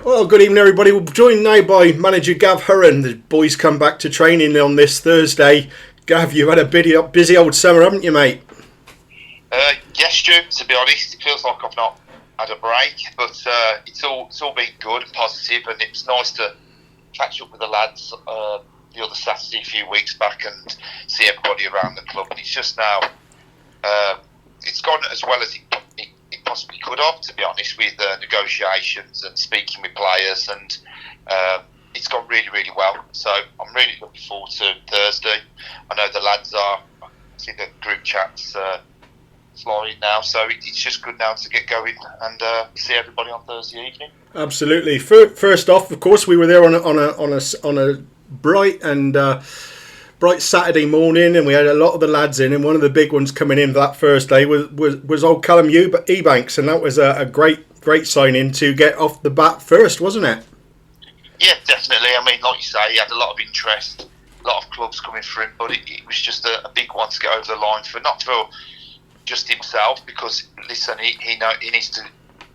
Well, good evening, everybody. We're joined now by manager Gav Hurren. The boys come back to training on this Thursday. Gav, you've had a busy old summer, haven't you, mate? Yes, Stu. To be honest, it feels like I've not had a break, but it's all been good and positive, and it's nice to catch up with the lads the other Saturday a few weeks back and see everybody around the club. And it's just now, it's gone as well as it possibly could have, to be honest, with negotiations and speaking with players, and it's gone really, really well. So I'm really looking forward to Thursday. I know the lads are. I see the group chats flying now, so it's just good now to get going and see everybody on Thursday evening. Absolutely. First off, of course, we were there on a bright Saturday morning, and we had a lot of the lads in, and one of the big ones coming in that first day was old Callum Ebanks, and that was a great signing to get off the bat first, wasn't it? Yeah, definitely. I mean, like you say, he had a lot of interest, a lot of clubs coming for him, but it was just a big one to get over the line not for just himself, because listen, he needs to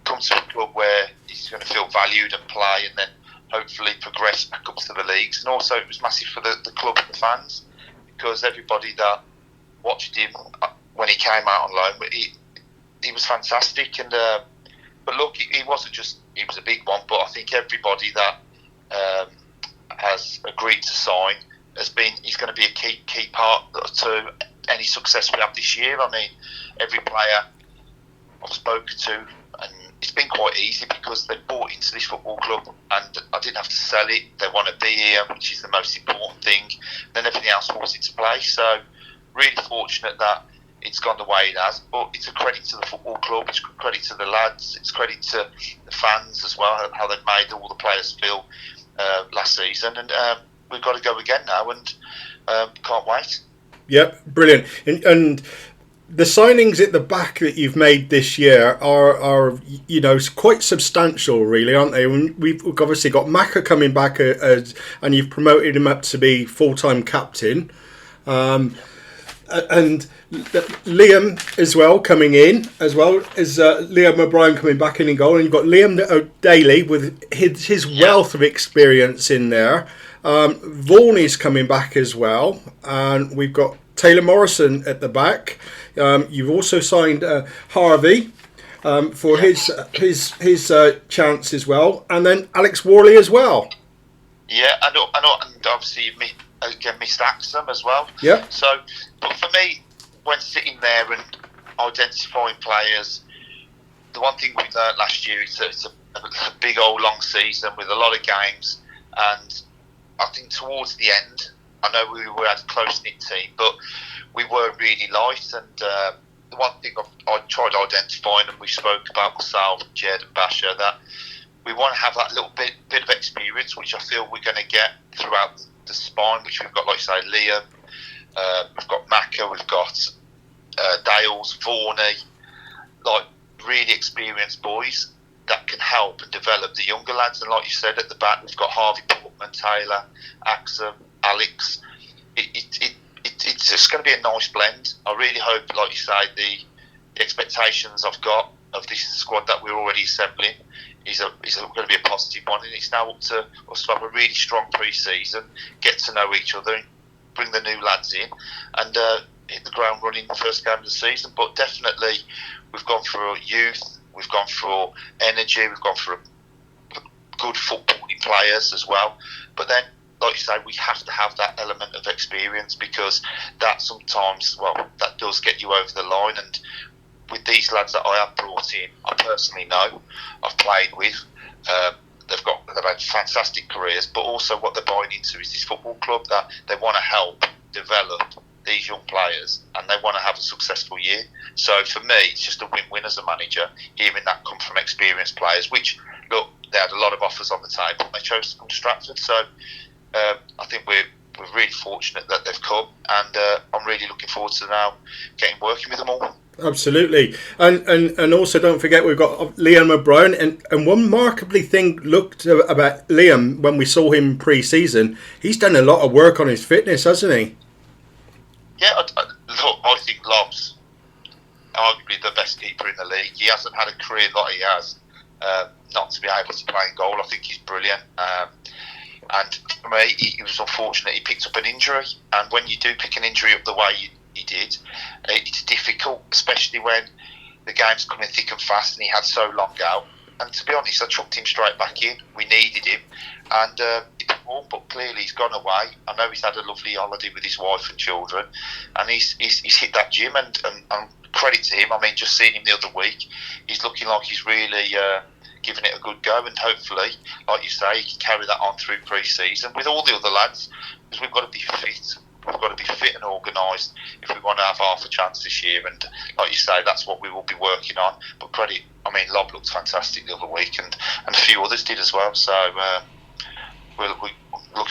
come to a club where he's going to feel valued and play, and then hopefully progress back up to the leagues. And also it was massive for the club and the fans, because everybody that watched him when he came out on loan, he was fantastic. And but look, he wasn't just, he was a big one, but I think everybody that has agreed to sign he's going to be a key part to any success we have this year. I mean, every player I've spoken to, and it's been quite easy because they bought into this football club and I didn't have to sell it. They want to be here, which is the most important thing. Then everything else falls into place. So really fortunate that it's gone the way it has. But it's a credit to the football club, it's a credit to the lads, it's credit to the fans as well, how they've made all the players feel last season. And we've got to go again now, and can't wait. Yep, brilliant. And the signings at the back that you've made this year are quite substantial, really, aren't they? We've obviously got Macca coming back and you've promoted him up to be full-time captain, and Liam as well coming in, as well as Liam O'Brien coming back in goal, and you've got Liam Daly with his wealth of experience in there. Vaughan is coming back as well, and we've got Taylor Morrison at the back. You've also signed Harvey for his chance as well, and then Alex Worley as well. Yeah, and obviously you've missed Axum as well. Yeah. So, but for me, when sitting there and identifying players, the one thing we learned last year is that it's a big old long season with a lot of games, and I think towards the end, I know we were a close-knit team, but we were really light. And the one thing I tried identifying, and we spoke about myself, Jed and Basher, that we want to have that little bit of experience, which I feel we're going to get throughout the spine, which we've got, like say, Liam, we've got Macca, we've got Dales, Varney, like really experienced boys that can help and develop the younger lads. And like you said, at the back we've got Harvey Portman, Taylor, Axum, Alex. It's just going to be a nice blend. I really hope, like you say, the expectations I've got of this squad that we're already assembling is going to be a positive one, and it's now up to us to have a really strong pre-season, get to know each other, bring the new lads in, and hit the ground running the first game of the season. But definitely we've gone for youth, we've gone for energy, we've gone for good footballing players as well. But then, like you say, we have to have that element of experience, because that sometimes, that does get you over the line. And with these lads that I have brought in, I personally know, I've played with, they've had fantastic careers, but also what they're buying into is this football club that they want to help develop these young players, and they want to have a successful year. So for me, it's just a win-win as a manager, hearing that come from experienced players, which, look, they had a lot of offers on the table, and they chose to come to Stratford. So I think we're really fortunate that they've come, and I'm really looking forward to now working with them all. Absolutely. And also don't forget we've got Liam O'Brien, and one remarkably thing looked about Liam when we saw him pre-season, he's done a lot of work on his fitness, hasn't he? Yeah, I think Lob's arguably the best keeper in the league. He hasn't had a career like he has not to be able to play in goal. I think he's brilliant. And for me, he was unfortunate. He picked up an injury, and when you do pick an injury up the way he did, it's difficult, especially when the game's coming thick and fast, and he had so long out. And to be honest, I chucked him straight back in. We needed him, and he performed. But clearly, he's gone away. I know he's had a lovely holiday with his wife and children, and he's hit that gym. And credit to him. I mean, just seeing him the other week, he's looking like he's really giving it a good go. And hopefully, like you say, he can carry that on through pre-season with all the other lads, because we've got to be fit. We've got to be fit and organised if we want to have half a chance this year. And like you say, that's what we will be working on. But credit, I mean, Lob looked fantastic the other week, and a few others did as well. So we're looking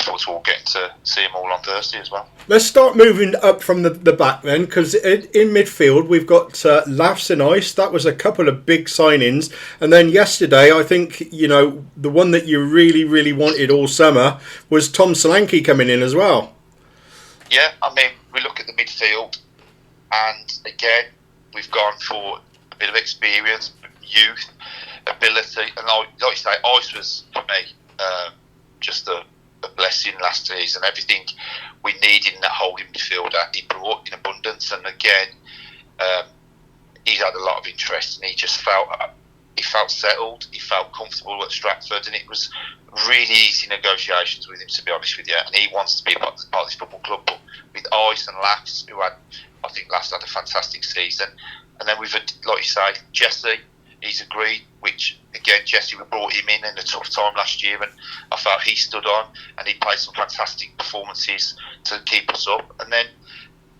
forward to all getting to see them all on Thursday as well. Let's start moving up from the back then, because in midfield we've got Laughs and Ice. That was a couple of big signings. And then yesterday, I think, you know, the one that you really, really wanted all summer was Tom Solanke coming in as well. Yeah, I mean, we look at the midfield, and again, we've gone for a bit of experience, youth, ability, and like you say, Ice was, for me, just a blessing last season. Everything we needed in that holding midfielder, he brought in abundance, and again, he's had a lot of interest, and he just felt settled, he felt comfortable at Stratford, and it was really easy negotiations with him, to be honest with you. And he wants to be a part of this football club. But with Ice and Laughs, who had, I think Laughs had a fantastic season, and then we've had, like you say, Jesse, he's agreed, which again, Jesse, we brought him in a tough time last year, and I felt he stood on and he played some fantastic performances to keep us up. And then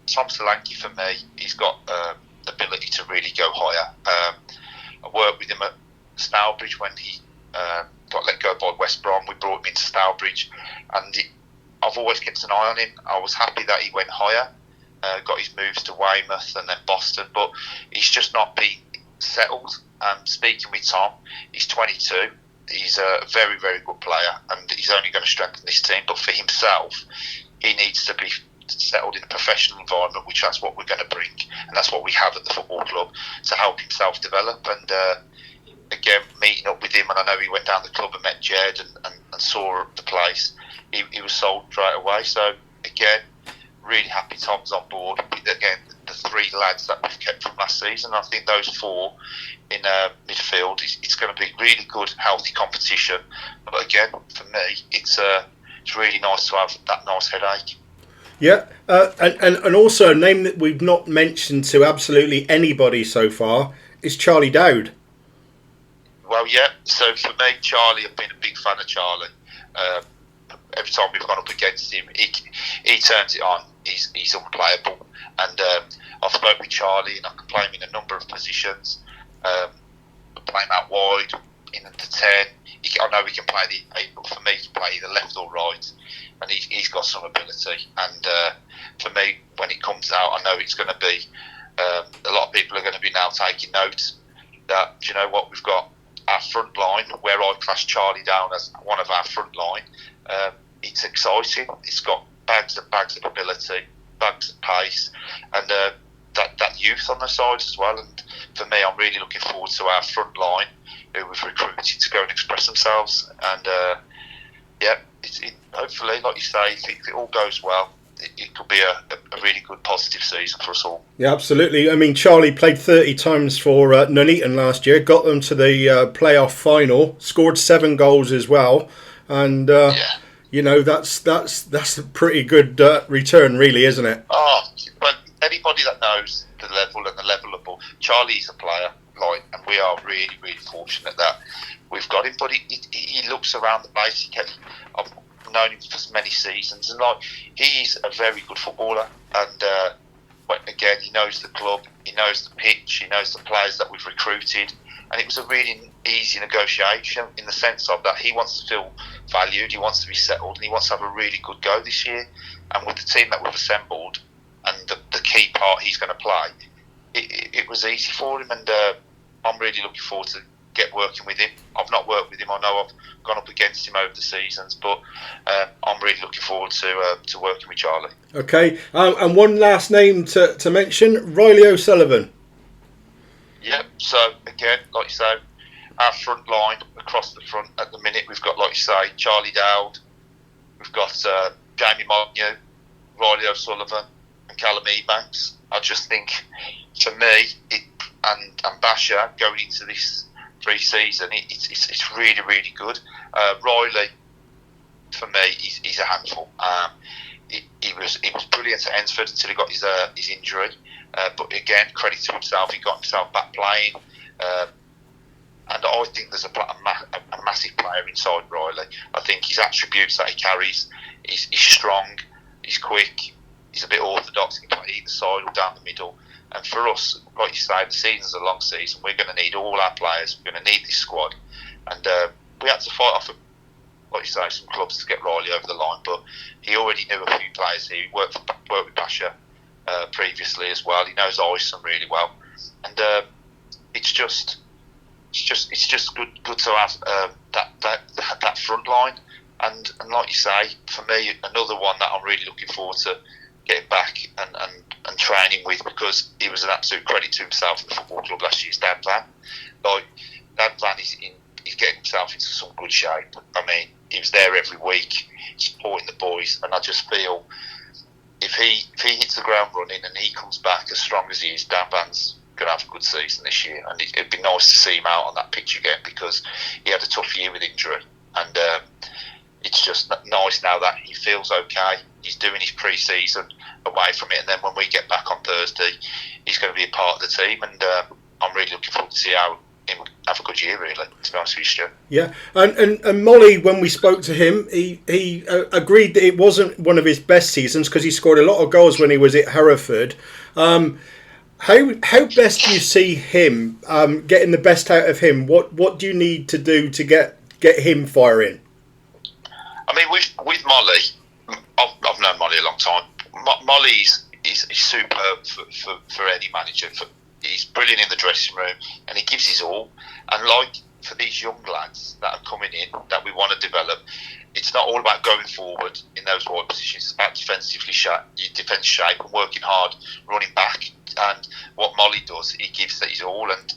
Tom Solanke, for me, he's got ability to really go higher. I worked with him at Stourbridge when he got let go by West Brom. We brought him into Stourbridge, and I've always kept an eye on him. I was happy that he went higher, got his moves to Weymouth and then Boston, but he's just not been settled. Speaking with Tom, he's 22. He's a very, very good player, and he's only going to strengthen this team. But for himself, he needs to be settled in a professional environment, which that's what we're going to bring, and that's what we have at the football club to help himself develop. And again, meeting up with him, and I know he went down the club and met Jed and saw the place. He was sold straight away. So again, really happy Tom's on board. Again, the three lads that we've kept from last season, I think those four in midfield, it's going to be really good, healthy competition. But again, for me, it's really nice to have that nice headache. Yeah, and also a name that we've not mentioned to absolutely anybody so far is Charlie Dowd. Well, yeah, so for me, Charlie, I've been a big fan of Charlie. Every time we've gone up against him, he turns it on. He's unplayable. And I've spoken with Charlie, and I can play him in a number of positions. Play him out wide, in the 10. I know he can play the 8, but for me, he can play either left or right. And he's got some ability. And for me, when it comes out, I know it's going to be, a lot of people are going to be now taking notes that, do you know what, we've got our front line, where I class Charlie down as one of our front line. It's exciting. It's got bags and bags of ability, bags of pace, and that youth on the sides as well. And for me, I'm really looking forward to our front line, who we've recruited to go and express themselves. And hopefully, like you say, if it all goes well, it could be a really good positive season for us all. Yeah, absolutely. I mean, Charlie played 30 times for Nuneaton last year, got them to the playoff final, scored 7 goals as well, and you know, that's a pretty good return, really, isn't it? Oh, but anybody that knows the level and the level of ball, Charlie's a player, and we are really, really fortunate that we've got him. But he looks around the place. I've known him for many seasons, and he's a very good footballer. And again, he knows the club, he knows the pitch, he knows the players that we've recruited, and it was a really easy negotiation in the sense of that he wants to feel valued, he wants to be settled, and he wants to have a really good go this year. And with the team that we've assembled and the key part he's going to play, it was easy for him, and I'm really looking forward to get working with him. I've not worked with him. I know I've gone up against him over the seasons, but I'm really looking forward to working with Charlie. Okay, and one last name to mention, Riley O'Sullivan. Yeah, so again, like you say, our front line across the front at the minute, we've got, like you say, Charlie Dowd, we've got Jamie Molyneux, Riley O'Sullivan, and Callum Ebanks. I just think, for me, and Basha going into this pre-season, it's really, really good. Riley, for me, he's a handful. He was brilliant at Ensford until he got his injury. But again, credit to himself, he got himself back playing. And I think there's a massive player inside Riley. I think his attributes that he carries, he's strong, he's quick, he's a bit orthodox, he can play either side or down the middle. And for us, like you say, the season's a long season. We're going to need all our players. We're going to need this squad. And we had to fight off, like you say, some clubs to get Riley over the line. But he already knew a few players here. He worked with Basha previously as well. He knows Ison really well. And it's just good to have that front line. And like you say, for me, another one that I'm really looking forward to getting back and training with, because he was an absolute credit to himself at the football club last year, is Dan Van. Like, Dan Van he's getting himself into some good shape. I mean, he was there every week supporting the boys, and I just feel if he hits the ground running and he comes back as strong as he is, Dan Van's going to have a good season this year. And it'd be nice to see him out on that pitch again, because he had a tough year with injury. And it's just nice now that he feels okay. He's doing his pre-season away from it, and then when we get back on Thursday, he's going to be a part of the team. And I'm really looking forward to see how him have a good year, really, to be honest with you, Stu. Yeah, and Molly, when we spoke to him, he agreed that it wasn't one of his best seasons because he scored a lot of goals when he was at Hereford. How best do you see him getting the best out of him? What do you need to do to get him firing? I mean, with Molly, I've known Molly a long time. Molly is superb for any manager. He's brilliant in the dressing room, and he gives his all. And like for these young lads that are coming in, that we want to develop, it's not all about going forward in those wide positions. It's about defense shape and working hard, running back. And what Molly does, he gives that his all. And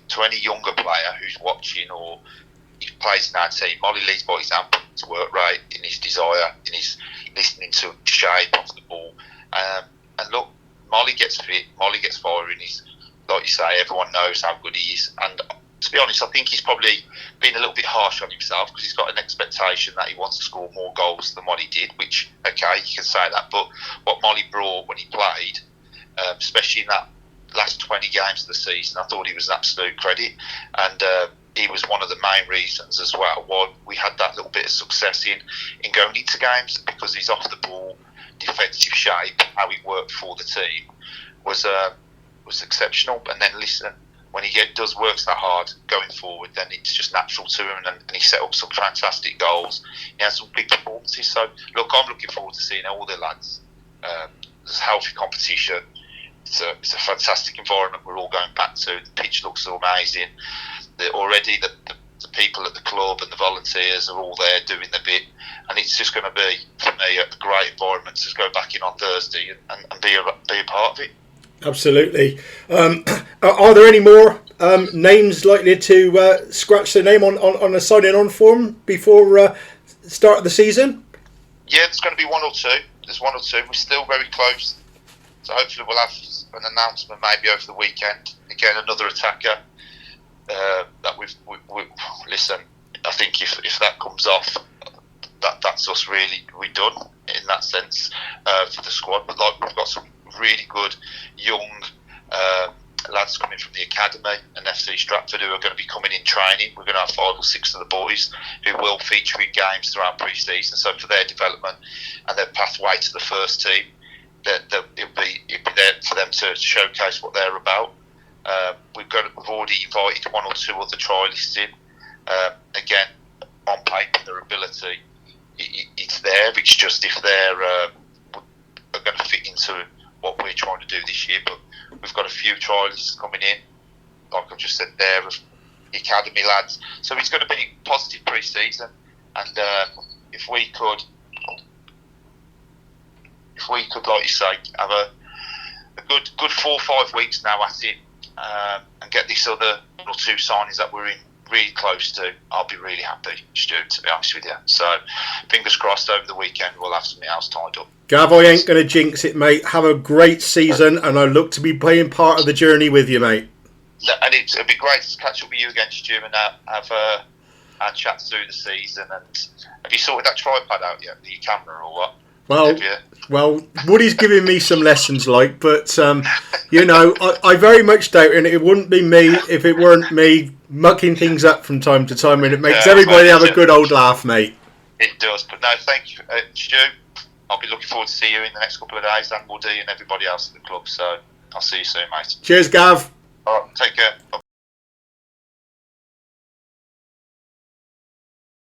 to any younger player who's watching or he plays in our team, Molly leads by example, his work rate, in his desire, in his listening to shape of the ball. And look, Molly gets fit, Molly gets firing. He's, like you say, everyone knows how good he is. And to be honest, I think he's probably been a little bit harsh on himself, because he's got an expectation that he wants to score more goals than what he did, which, okay, you can say that. But what Molly brought when he played, especially in that last 20 games of the season, I thought he was an absolute credit. And he was one of the main reasons as well why we had that little bit of success in going into games, because he's off the ball, defensive shape, how he worked for the team was exceptional. And then listen, when he does work that hard going forward, then it's just natural to him, and he set up some fantastic goals. He had some big performances. So look, I'm looking forward to seeing all the lads. There's healthy competition. It's a fantastic environment we're all going back to. The pitch looks amazing. Already the people at the club and the volunteers are all there doing the bit, and it's just going to be, for me, a great environment to go back in on Thursday and be a part of it. Absolutely. Are there any more names likely to scratch their name on a signing on form before start of the season? Yeah, there's going to be one or two. There's one or two. We're still very close, so hopefully we'll have an announcement maybe over the weekend. Again, another attacker. That we listen. I think if that comes off, that's us really. We're done in that sense for the squad. But like, we've got some really good young lads coming from the academy and FC Stratford who are going to be coming in training. We're going to have 5 or 6 of the boys who will feature in games throughout pre-season. So for their development and their pathway to the first team, it'll be there for them to showcase what they're about. We've already invited 1 or 2 other trialists in. Again, on paper, their ability, it's there. It's just if they're going to fit into what we're trying to do this year. But we've got a few trialists coming in, like I've just said there, of the academy lads. So it's going to be a positive pre-season. And if we could, like you say, have a good 4 or 5 weeks now at it, and get this other one or two signings that we're in really close to, I'll be really happy, Stu, to be honest with you. So, fingers crossed over the weekend we'll have something else tied up. Gav, I ain't going to jinx it, mate. Have a great season, and I look to be playing part of the journey with you, mate. And it'd be great to catch up with you again, Stu, and have a chat through the season. And have you sorted that tripod out yet, your camera or what? Well, Woody's giving me some lessons, but I very much doubt it. And it wouldn't be me if it weren't me mucking things up from time to time, and it makes everybody have a good old laugh, mate. It does, but no, thank you, Stu. I'll be looking forward to see you in the next couple of days, and Woody and everybody else at the club. So I'll see you soon, mate. Cheers, Gav. All right, take care. Bye.